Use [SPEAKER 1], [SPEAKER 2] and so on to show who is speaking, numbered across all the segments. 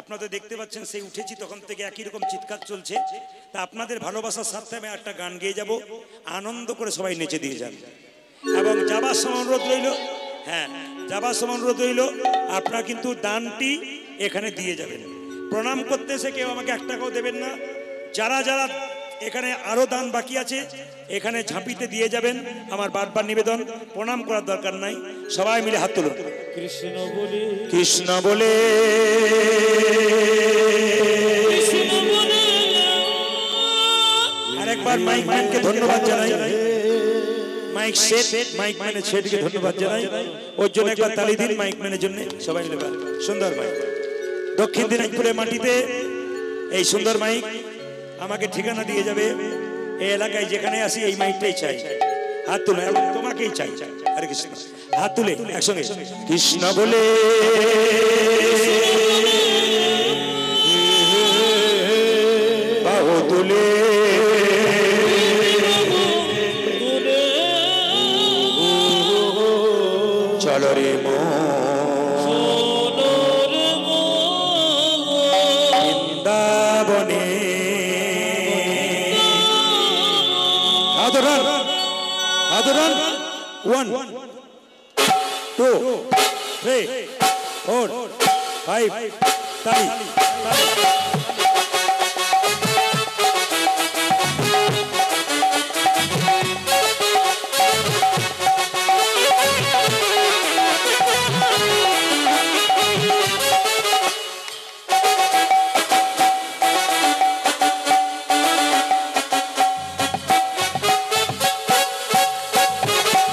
[SPEAKER 1] আপনাদের দেখতে পাচ্ছেন সেই উঠেছি তখন থেকে একই রকম চিৎকার চলছে। তা আপনাদের ভালোবাসার সাথে আমি একটা গান গেয়ে যাব, আনন্দ করে সবাই নেচে দিয়ে যান। এবং যাবার সময় অনুরোধ রইল, হ্যাঁ যাবার সময় অনুরোধ রইল আপনারা কিন্তু দানটি এখানে দিয়ে যাবেন। প্রণাম করতে এসে কেউ আমাকে 1 টাকাও দেবেন না। যারা যারা এখানে আরো দান বাকি আছে এখানে ঝাঁপিতে দিয়ে যাবেন। আমার বারবার নিবেদন, প্রণাম করার দরকার নাই, সবাই মিলে হাত তুলুন। কৃষ্ণ বলে কৃষ্ণ বলে আরেকবার মাইক ম্যানকে ধন্যবাদ জানাই, মাইক সেট মাইক ম্যানের সেটকে ধন্যবাদ জানাই। ওর জন্য একবার তালি দিন মাইক ম্যানের জন্য সবাই মিলে। সুন্দর মাইক, দক্ষিণ দিনাজপুরের মাটিতে এই সুন্দর মাইক আমাকে ঠিকানা দিয়ে যাবে। এই এলাকায় যেখানে আসি এই মাইকটাই চাই। হাত তুলে তোমাকেই চাই। হরে কৃষ্ণ, হাত তুলে একসঙ্গে কৃষ্ণ বলে বাহু তুলে চলো রে বৃন্দাবনে। আদরণ 1 2 3 4 5 তালি।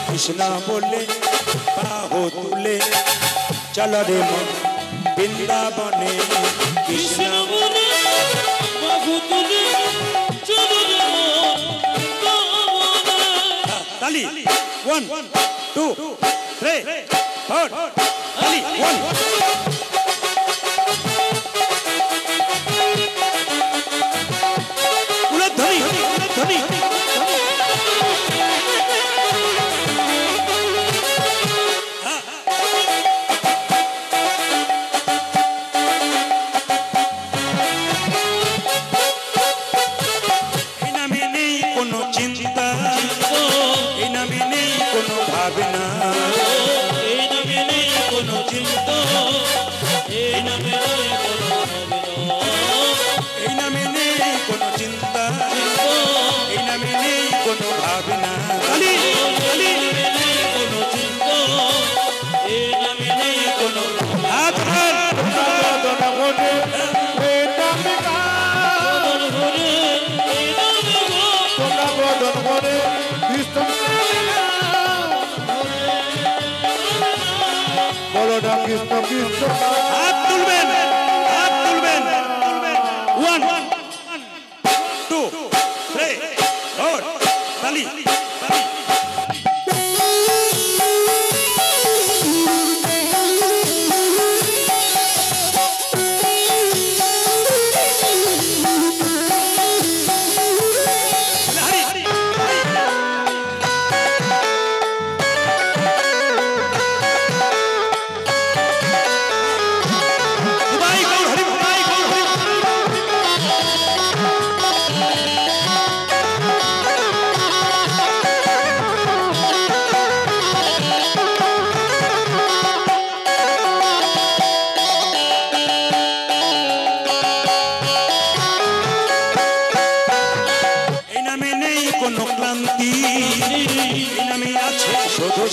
[SPEAKER 1] কৃষ্ণ বলে বাহু তুলে চলো রে বৃন্দাবনে। কৃষ্ণ বলে বাহু তুলে চলো রে বৃন্দাবনে। তালি 1 2 3 4 তালি 1 উলধ্বনি উলধ্বনি। হাত তুলবেন, হাত তুলবেন 1 2 3 4 তালি।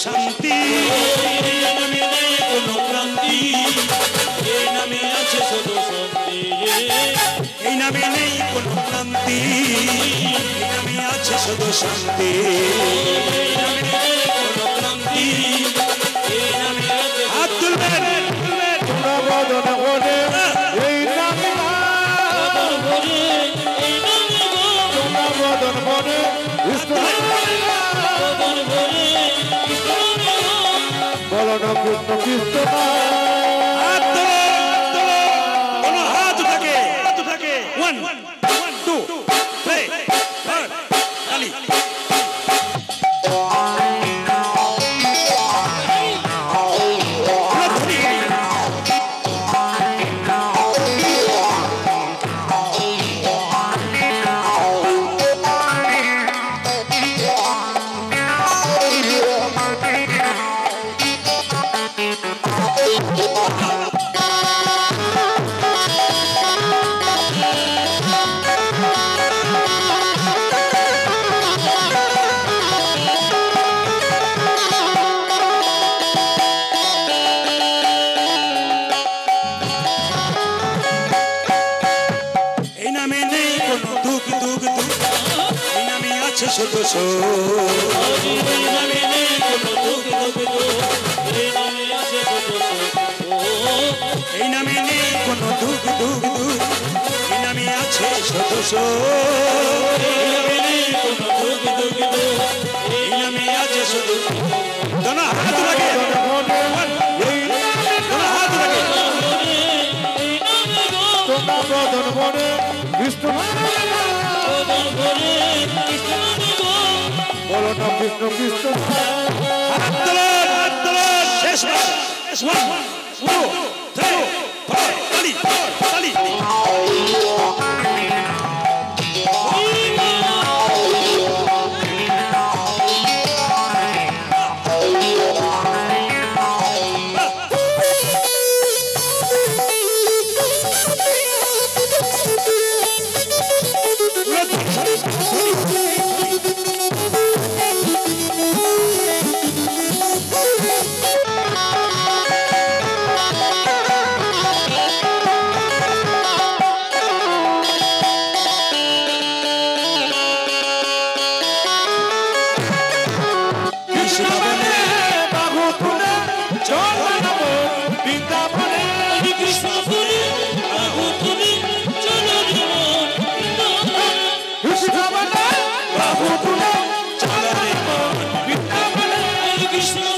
[SPEAKER 1] শান্তি নামে নেই কোনো ক্রান্তি, এই নামে আছে শুধু শান্তি। এই নামে নেই কোনো ক্রান্তি, এই নামে আছে শুধু শান্তি। এই নামে নেই কোনো ক্রান্তি, এই নামে আছে। হাত তুলবেন তোমরা বদন বলে এই নামে বদন বলে এই নামে তোমরা বদন বলে বদন বলে বলো না কৃষ্ণ কৃষ্ণ। হাত থাকে 1 2 3 4 তালি। শুধু
[SPEAKER 2] এই নামে নেই কোনো দুঃখ দুঃখ, এই নামে আছে শুধু
[SPEAKER 1] এই নামে নেই কোনো দুঃখ দুঃখ দুঃখ, এই নামে আছে শুধু
[SPEAKER 2] এই নামে নেই কোনো দুঃখ দুঃখ,
[SPEAKER 1] এই নামে আছে শুধু দোনো হাত লাগে দোনো হাত লাগে
[SPEAKER 2] এই নামে গো
[SPEAKER 3] তোমরা বদন বনে বিষ্ণু
[SPEAKER 2] বদন ভরে কৃষ্ণ নামে গো
[SPEAKER 3] বলো না বিষ্ণু বিষ্ণু
[SPEAKER 1] হাত তোলেন শেষবার শেষবার পুরো ধরে তালি তালি
[SPEAKER 2] কৃষ্ণ